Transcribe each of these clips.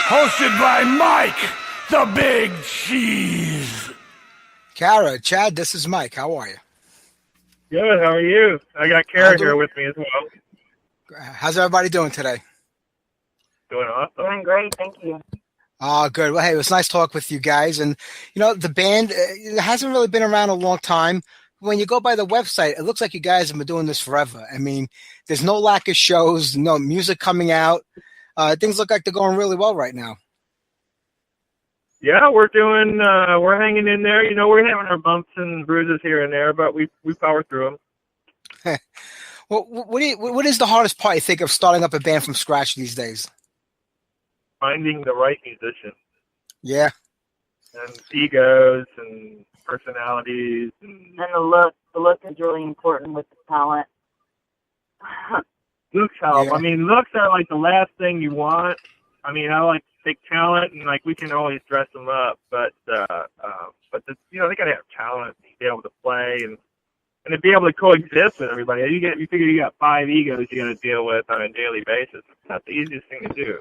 Hosted by Mike, the Big Cheese. Kara, Chad, this is Mike. How are you? Good. How are you? I got Kara here with me as well. How's everybody doing today? Doing awesome. Doing great, thank you. Good. Well, hey, it was nice talk with you guys. And, you know, the band it hasn't really been around a long time. When you go by the website, it looks like you guys have been doing this forever. I mean, there's no lack of shows, no music coming out. Things look like they're going really well right now. Yeah, we're doing. We're hanging in there. You know, we're having our bumps and bruises here and there, but we power through them. Well, what is the hardest part, you think, of starting up a band from scratch these days? Finding the right musician. Yeah. And egos and personalities. And the look. The look is really important with the talent. Looks help. Yeah. I mean, looks are like the last thing you want. I mean, I like big talent, and like we can always dress them up, but you know, they gotta have talent, to be able to play, and to be able to coexist with everybody. You figure you got 5 egos you got to deal with on a daily basis. It's not the easiest thing to do.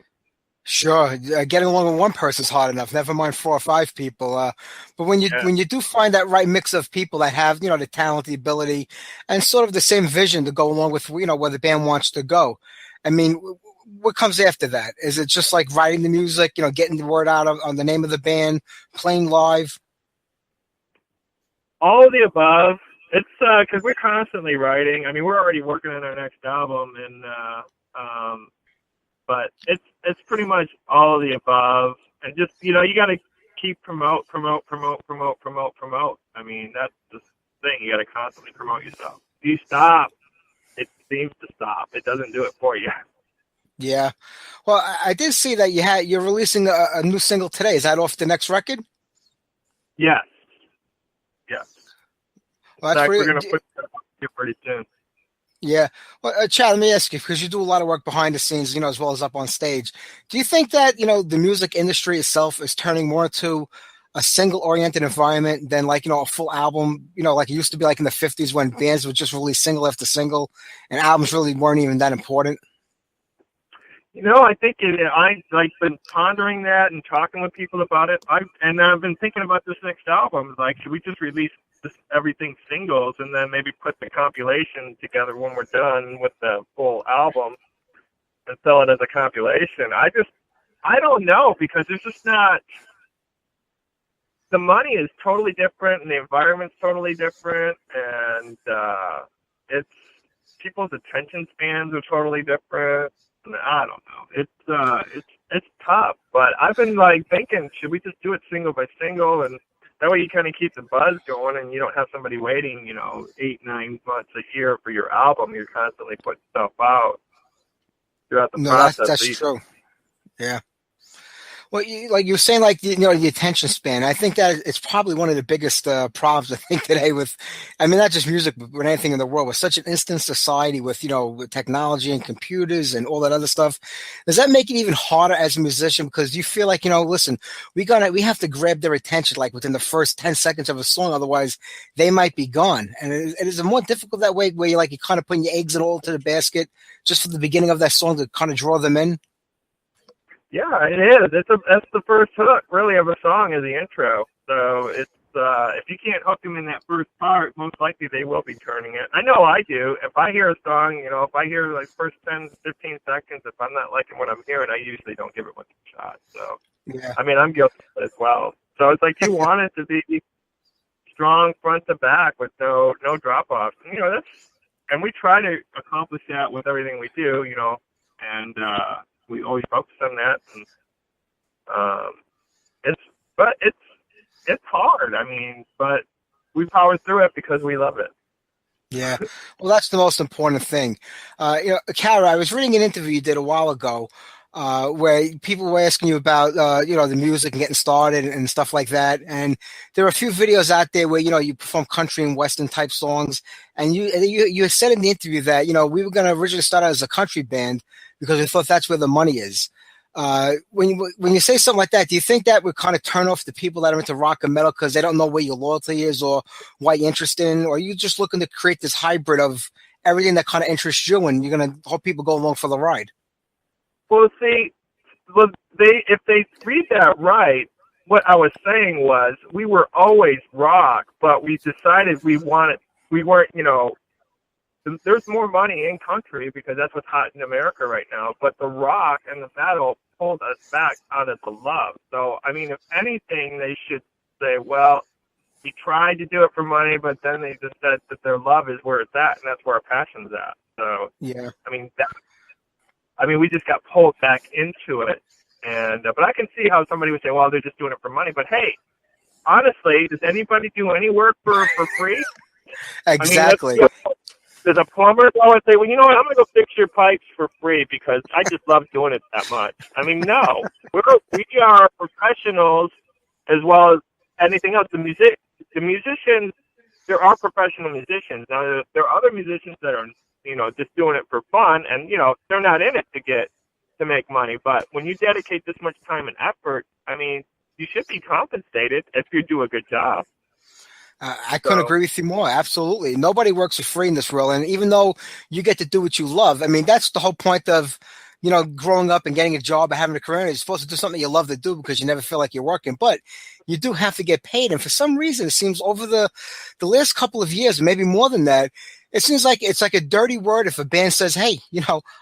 Sure, getting along with one person is hard enough. Never mind 4 or 5 people. But when you do find that right mix of people that have, you know, the talent, the ability, and sort of the same vision to go along with, you know, where the band wants to go. I mean, what comes after that? Is it just like writing the music, you know, getting the word out on the name of the band, playing live? All of the above. It's because we're constantly writing. I mean, we're already working on our next album, and but it's pretty much all of the above. And just, you know, you got to keep promote. I mean, that's the thing. You got to constantly promote yourself. If you stop, it seems to stop. It doesn't do it for you. Yeah. Well, I did see that you're releasing a new single today. Is that off the next record? Yes. Yes. Well, that's we're going to put that up pretty soon. Yeah. Well, Chad, let me ask you, because you do a lot of work behind the scenes, you know, as well as up on stage. Do you think that, you know, the music industry itself is turning more to a single-oriented environment than, like, you know, a full album, you know, like it used to be like in the 50s when bands would just release single after single and albums really weren't even that important? You know, I think I've been pondering that and talking with people about it. I've been thinking about this next album. Like, should we just release everything singles and then maybe put the compilation together when we're done with the full album and sell it as a compilation? I don't know, because there's just not. The money is totally different and the environment's totally different, and it's people's attention spans are totally different. I don't know. It's tough, but I've been like thinking, should we just do it single by single, and that way you kind of keep the buzz going, and you don't have somebody waiting, you know, 8-9 months a year for your album. You're constantly putting stuff out throughout the process. That's true. Yeah. Well, like you were saying, like, you know, the attention span. I think that it's probably one of the biggest problems, I think, today with, I mean, not just music, but with anything in the world. With such an instant society with, you know, with technology and computers and all that other stuff, does that make it even harder as a musician? Because you feel like, you know, listen, we have to grab their attention like within the first 10 seconds of a song, otherwise they might be gone. And it is more difficult that way, where you're kind of putting your eggs all into the basket just for the beginning of that song to kind of draw them in. Yeah, it is. That's the first hook, really, of a song, is the intro. So it's if you can't hook them in that first part, most likely they will be turning it. I know I do. If I hear a song, if I hear like first 10, 15 seconds, if I'm not liking what I'm hearing, I usually don't give it much of a shot. So, Yeah. I mean, I'm guilty of it as well. So it's like you want it to be strong front to back with no drop offs. And we try to accomplish that with everything we do, and we always focus on that. And it's hard. I mean, but we power through it because we love it. Yeah. Well, that's the most important thing. Kara, I was reading an interview you did a while ago where people were asking you about, the music and getting started and stuff like that. And there are a few videos out there where, you perform country and Western type songs. And you said in the interview that, we were going to originally start out as a country band because we thought that's where the money is. When you say something like that, do you think that would kind of turn off the people that are into rock and metal because they don't know where your loyalty is or why you're interested in? Or are you just looking to create this hybrid of everything that kind of interests you and you're going to hope people go along for the ride? Well, see, if they read that right, what I was saying was we were always rock, but we decided we weren't, there's more money in country because that's what's hot in America right now. But the rock and the metal pulled us back out of the love. So, I mean, if anything, they should say, well, we tried to do it for money, but then they just said that their love is where it's at, and that's where our passion's at. So, yeah. I mean, we just got pulled back into it. And but I can see how somebody would say, well, they're just doing it for money. But, hey, honestly, does anybody do any work for free? Exactly. I mean, does a plumber go and say, well, you know what, I'm going to go fix your pipes for free because I just love doing it that much? I mean, no. We are professionals as well as anything else. The musicians, there are professional musicians. Now, there are other musicians that are, just doing it for fun, and, they're not in it to make money. But when you dedicate this much time and effort, I mean, you should be compensated if you do a good job. I couldn't agree with you more. Absolutely. Nobody works for free in this world. And even though you get to do what you love, I mean, that's the whole point of, growing up and getting a job and having a career. You're supposed to do something you love to do because you never feel like you're working. But you do have to get paid. And for some reason, it seems over the last couple of years, maybe more than that, it seems like it's like a dirty word if a band says, hey,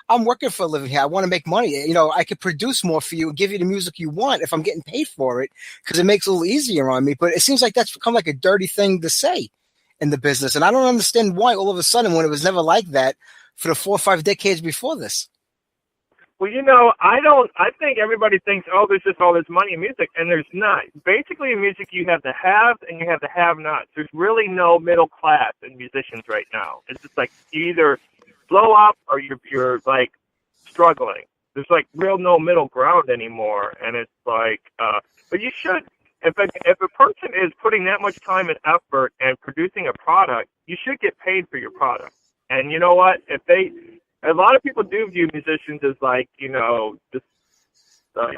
I'm working for a living here. I want to make money. I could produce more for you and give you the music you want if I'm getting paid for it because it makes it a little easier on me. But it seems like that's become like a dirty thing to say in the business. And I don't understand why all of a sudden when it was never like that for the 4 or 5 decades before this. Well, I think everybody thinks, oh, there's just all this money in music, and there's not. Basically, in music, you have the haves and you have the have-nots. There's really no middle class in musicians right now. It's just like you either blow up or you're like struggling. There's like real no middle ground anymore, and it's like, but you should, if a person is putting that much time and effort and producing a product, you should get paid for your product. And you know what? A lot of people do view musicians as like, just like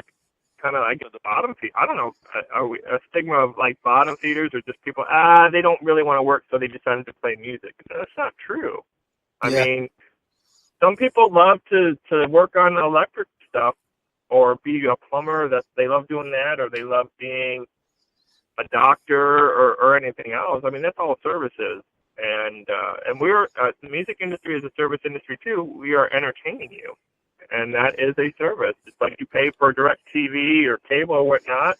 kind of like the bottom feed. I don't know, are we a stigma of like bottom feeders or just people, they don't really want to work, so they decided to play music. That's not true. I mean, some people love to work on electric stuff or be a plumber, that they love doing that, or they love being a doctor or anything else. I mean, that's all services. And we're the music industry is a service industry too. We are entertaining you, and that is a service. It's like you pay for direct TV or cable or whatnot.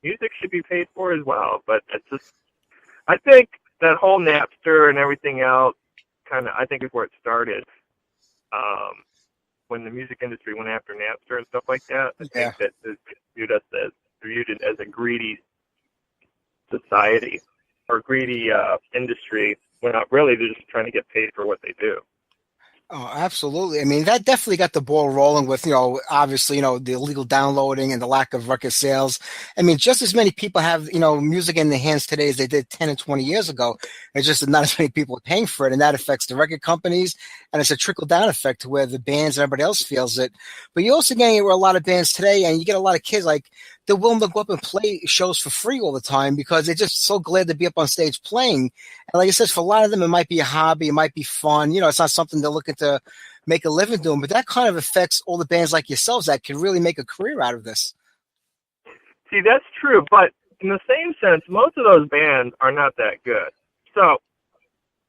Music should be paid for as well. But it's just, I think that whole Napster and everything else I think is where it started. When the music industry went after Napster and stuff like that, I think that it viewed it as a greedy society or greedy industry. When not really, they're just trying to get paid for what they do. Oh, absolutely. I mean, that definitely got the ball rolling with, obviously, the illegal downloading and the lack of record sales. I mean, just as many people have, music in their hands today as they did 10 and 20 years ago. It's just that not as many people are paying for it. And that affects the record companies. And it's a trickle down effect to where the bands and everybody else feels it. But you're also getting it where a lot of bands today, and you get a lot of kids like they're willing to go up and play shows for free all the time because they're just so glad to be up on stage playing. And like I said, for a lot of them, it might be a hobby. It might be fun. It's not something they're looking to make a living doing, but that kind of affects all the bands like yourselves that can really make a career out of this. See, that's true, but in the same sense, most of those bands are not that good. So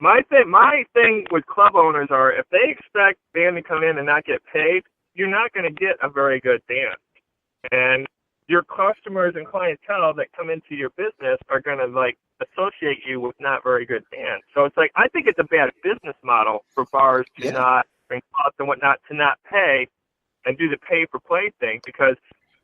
my thing with club owners are if they expect band to come in and not get paid, you're not going to get a very good band. And your customers and clientele that come into your business are going to like associate you with not very good bands. So it's like, I think it's a bad business model for bars to not bring clubs and whatnot to not pay and do the pay for play thing, because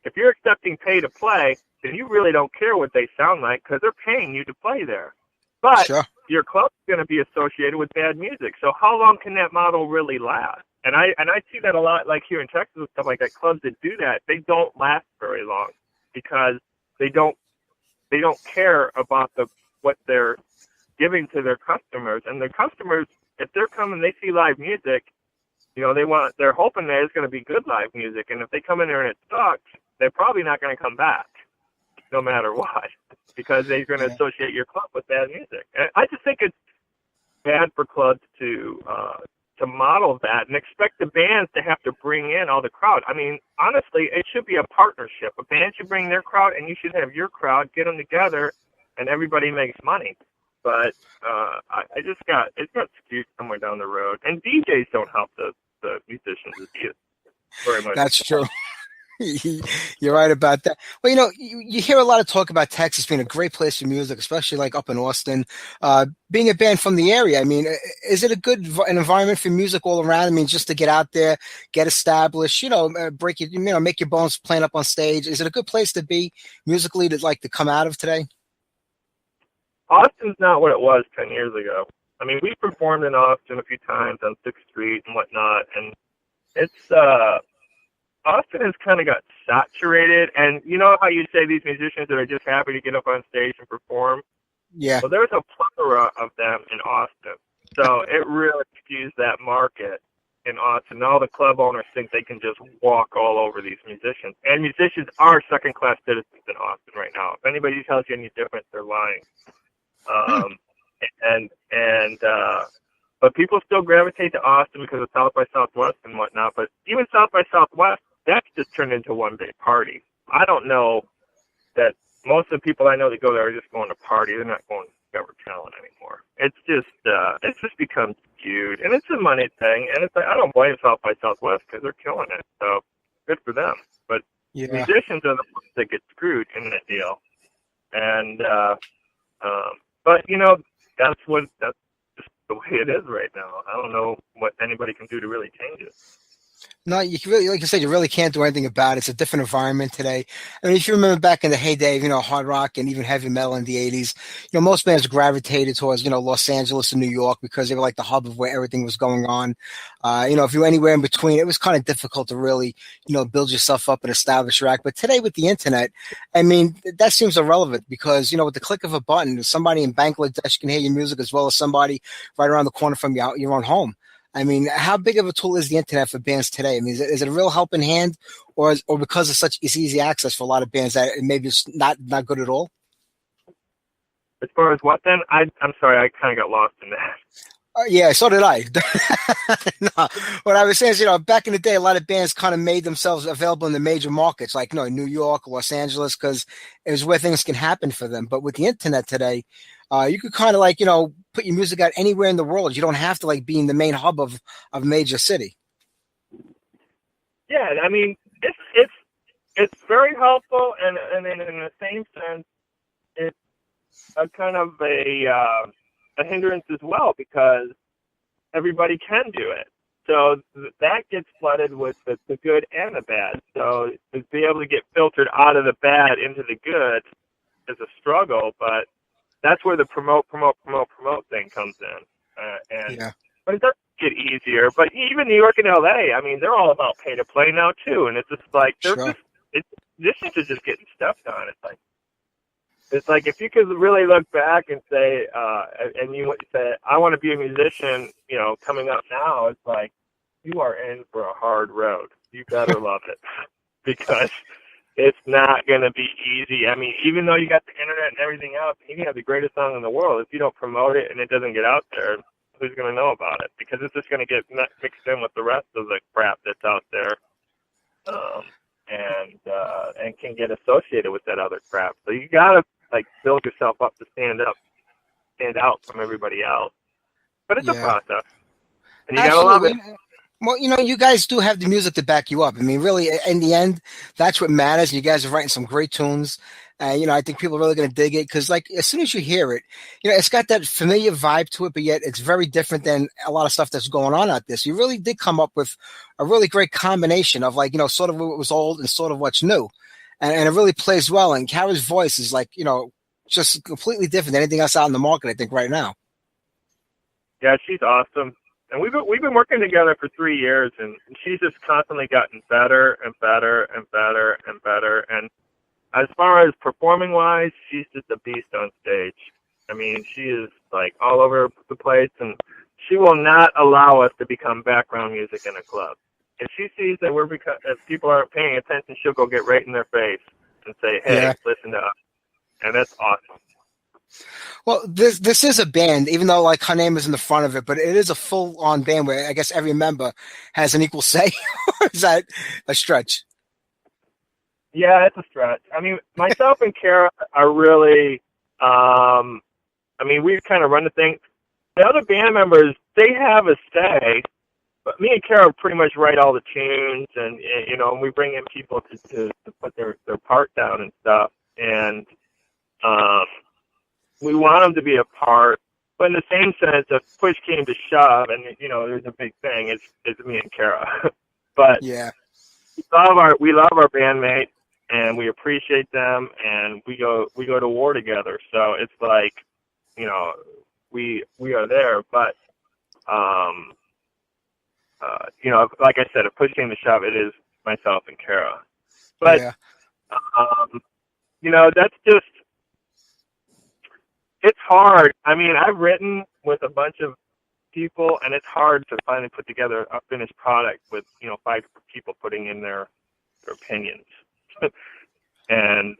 if you're accepting pay to play, then you really don't care what they sound like because they're paying you to play there. But your club's going to be associated with bad music. So how long can that model really last? And I see that a lot, like here in Texas and stuff like that. Clubs that do that, they don't last very long because they don't care about what they're giving to their customers. And their customers, if they're coming, they see live music, you know, they're hoping that it's going to be good live music. And if they come in there and it sucks, they're probably not going to come back, no matter what, because they're going to associate your club with bad music. And I just think it's bad for clubs to model that and expect the bands to have to bring in all the crowd. I mean, honestly, it should be a partnership. A band should bring their crowd, and you should have your crowd, get them together, and everybody makes money. But it's got skewed somewhere down the road. And DJs don't help the musicians very much. That's true. You're right about that. Well, you know, you hear a lot of talk about Texas being a great place for music, especially like up in Austin. Being a band from the area, I mean, is it an environment for music all around? I mean, just to get out there, get established, you know, make your bones playing up on stage. Is it a good place to be musically to come out of today? Austin's not what it was 10 years ago. I mean, we performed in Austin a few times on 6th Street and whatnot, and it's Austin has kind of got saturated, and you know how you say these musicians that are just happy to get up on stage and perform? Yeah. Well, there's a plethora of them in Austin. So it really skews that market in Austin. All the club owners think they can just walk all over these musicians. And musicians are second-class citizens in Austin right now. If anybody tells you any different, they're lying. But people still gravitate to Austin because of South by Southwest and whatnot. But even South by Southwest, that's just turned into one big party. I don't know that most of the people I know that go there are just going to party. They're not going to discover talent anymore. It's just become skewed, and it's a money thing. And it's like, I don't blame South by Southwest because they're killing it. So good for them. But musicians are the ones that get screwed in that deal. And but you know, that's just the way it is right now. I don't know what anybody can do to really change it. No, you can really, like you said, you really can't do anything about it. It's a different environment today. I mean, if you remember back in the heyday of, you know, hard rock and even heavy metal in the 80s, you know, most bands gravitated towards, you know, Los Angeles and New York because they were like the hub of where everything was going on. You know, if you were anywhere in between, it was kind of difficult to really, you know, build yourself up and establish your act. But today with the internet, I mean, that seems irrelevant because, you know, with the click of a button, somebody in Bangladesh can hear your music as well as somebody right around the corner from your own home. I mean, how big of a tool is the internet for bands today? I mean, is it a real helping hand, or because of such easy access for a lot of bands that maybe it's not good at all? As far as what then? I'm sorry, I kind of got lost in that. Yeah, so did I. No, what I was saying is, you know, back in the day, a lot of bands kind of made themselves available in the major markets, like, you know, New York, Los Angeles, because it was where things can happen for them. But with the internet today, you could kind of like, you know, put your music out anywhere in the world. You don't have to like be in the main hub of a major city. Yeah, I mean, it's very helpful, and in the same sense, it's a kind of a hindrance as well because everybody can do it. So that gets flooded with the good and the bad. So to be able to get filtered out of the bad into the good is a struggle, but that's where the promote thing comes in. But it doesn't get easier. But even New York and LA, I mean, they're all about pay to play now too. And it's just like musicians are just getting stepped on. It's like if you could really look back and say, and you say, I want to be a musician, you know, coming up now, it's like you are in for a hard road. You better love it because it's not going to be easy. I mean, even though you got the internet and everything else, you can have the greatest song in the world. If you don't promote it and it doesn't get out there, who's going to know about it? Because it's just going to get mixed in with the rest of the crap that's out there. And can get associated with that other crap. So you gotta like build yourself up to stand out from everybody else. But it's a Yeah. process, and you gotta love it. Absolutely. Well, you guys do have the music to back you up. I mean, really, in the end, that's what matters. You guys are writing some great tunes. I think people are really going to dig it because, like, as soon as you hear it, it's got that familiar vibe to it, but yet it's very different than a lot of stuff that's going on out there. So you really did come up with a really great combination of, like, sort of what was old and sort of what's new. And it really plays well. And Kara's voice is, like, just completely different than anything else out in the market, I think, right now. Yeah, she's awesome. And we've been working together for 3 years, and she's just constantly gotten better and better and better and better. And as far as performing wise, she's just a beast on stage. I mean, she is like all over the place, and she will not allow us to become background music in a club. If she sees that if people aren't paying attention, she'll go get right in their face and say, "Hey, Yeah. listen to us," and that's awesome. Well, this is a band, even though, like, her name is in the front of it, but it is a full-on band where I guess every member has an equal say. Is that a stretch? Yeah, it's a stretch. I mean, myself and Kara are really, we kind of run the thing. The other band members, they have a say, but me and Kara pretty much write all the tunes, and we bring in people to put their part down and stuff, and we want them to be a part, but in the same sense, if push came to shove, and there's a big thing, it's me and Kara. But Yeah. we love our bandmates, and we appreciate them, and we go to war together. So it's like, we are there, but like I said, if push came to shove, it is myself and Kara. But Yeah. that's just. It's hard. I mean, I've written with a bunch of people, and it's hard to finally put together a finished product with 5 people putting in their opinions. And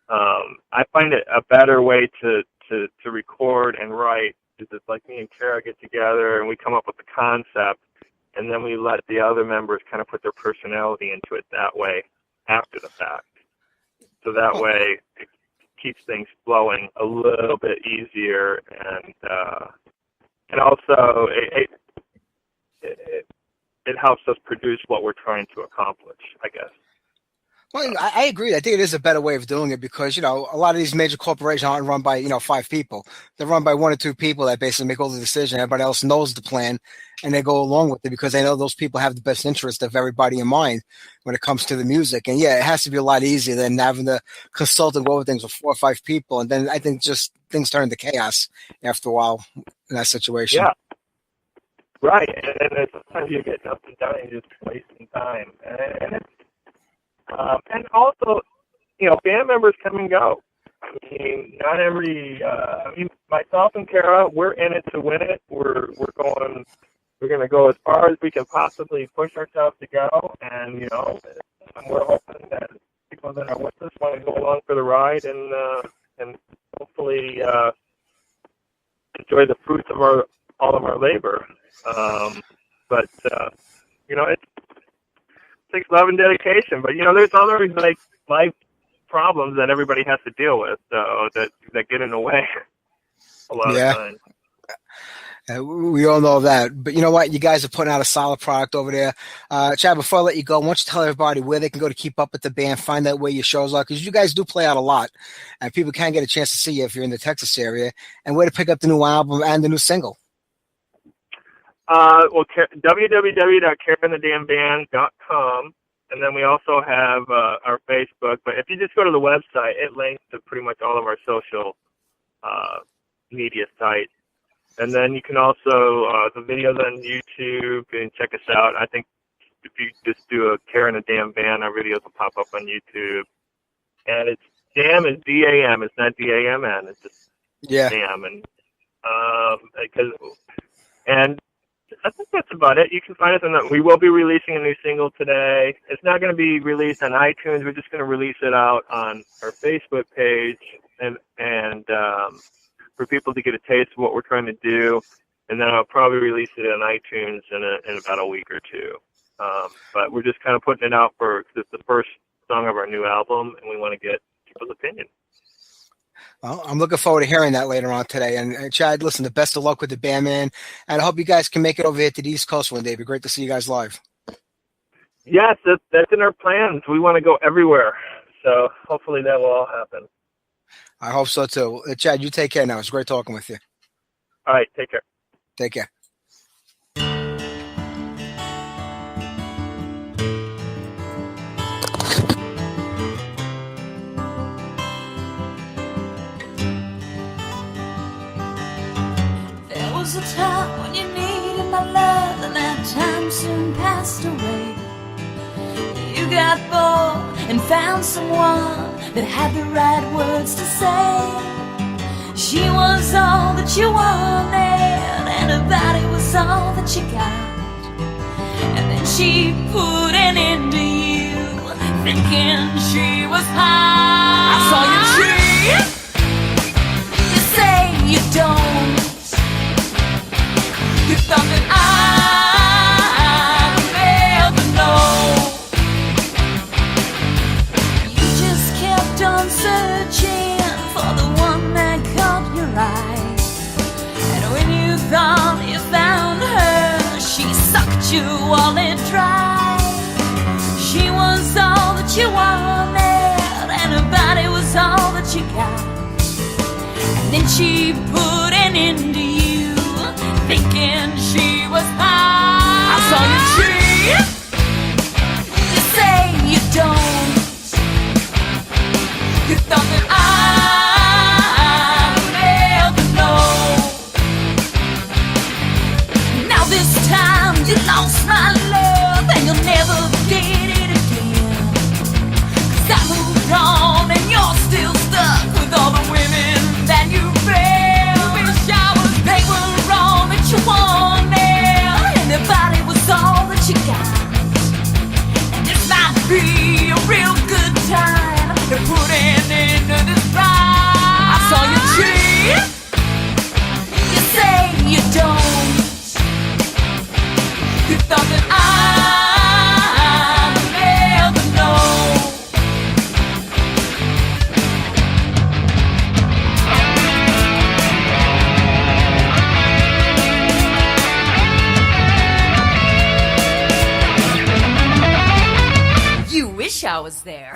I find it a better way to record and write is it's like me and Kara get together and we come up with the concept, and then we let the other members kind of put their personality into it that way after the fact. So that way it keeps things flowing a little bit easier, and also it helps us produce what we're trying to accomplish, I guess. Well, I agree. I think it is a better way of doing it because, a lot of these major corporations aren't run by, 5 people. They're run by 1 or 2 people that basically make all the decision. Everybody else knows the plan, and they go along with it because they know those people have the best interest of everybody in mind when it comes to the music. And yeah, it has to be a lot easier than having to consult and go over things with 4 or 5 people. And then I think just things turn into chaos after a while in that situation. Yeah. Right. And then sometimes you get up and down and you're just wasting time. And also, band members come and go. I mean, not every. Myself and Kara, we're in it to win it. We're going to go as far as we can possibly push ourselves to go, and we're hoping that people that are with us want to go along for the ride and hopefully enjoy the fruits of all of our labor. But it takes love and dedication. But there's other like life problems that everybody has to deal with, so that get in the way a lot of times. We all know that. But you know what? You guys are putting out a solid product over there. Chad, before I let you go, why don't you tell everybody where they can go to keep up with the band, find out where your shows are, because you guys do play out a lot, and people can get a chance to see you if you're in the Texas area, and where to pick up the new album and the new single. www.careandthedamnband.com, and then we also have our Facebook. But if you just go to the website, it links to pretty much all of our social media sites. And then you can also, the videos on YouTube, and check us out. I think if you just do a Care and the Damn Band, our videos will pop up on YouTube. And it's Damn is D-A-M. It's not D-A-M-N. It's just Damn. And I think that's about it. You can find us on that. We will be releasing a new single today. It's not going to be released on iTunes. We're just going to release it out on our Facebook page and for people to get a taste of what we're trying to do. And then I'll probably release it on iTunes in about a week or 2. But we're just kind of putting it out for it's the first song of our new album, and we want to get people's opinion. Well, I'm looking forward to hearing that later on today. And Chad, listen, the best of luck with the band, man. And I hope you guys can make it over here to the East Coast one day. It'd be great to see you guys live. Yes, that's in our plans. We want to go everywhere. So hopefully that will all happen. I hope so too. Chad, you take care now. It's great talking with you. All right, take care. Take care. There was a time when you needed my love, and that time soon passed away. You got bored and found someone that had the right words to say. She was all that you wanted, and her body was all that you got. And then she put an end to you, thinking she was high. I saw you cheat. You say you don't. You thought that I'd never know. You just kept on searching for the one that caught your eye. And when you thought you found her, she sucked you all in dry. She was all that you wanted, and her body was all that you got. And then she put an end to you, thinking she was high. I saw you cheat. You say you don't. You thought that I'd never know. Now this time you lost my love, and you'll never get it again. 'Cause I moved on, and you're still stuck with all the women that you failed. Wish I was, they were all that you wanted, and their body was all that you got. And this might be a real good time to put an end to this ride. I saw you cheat. You say you don't. You thought that I'd never know. You wish I was there.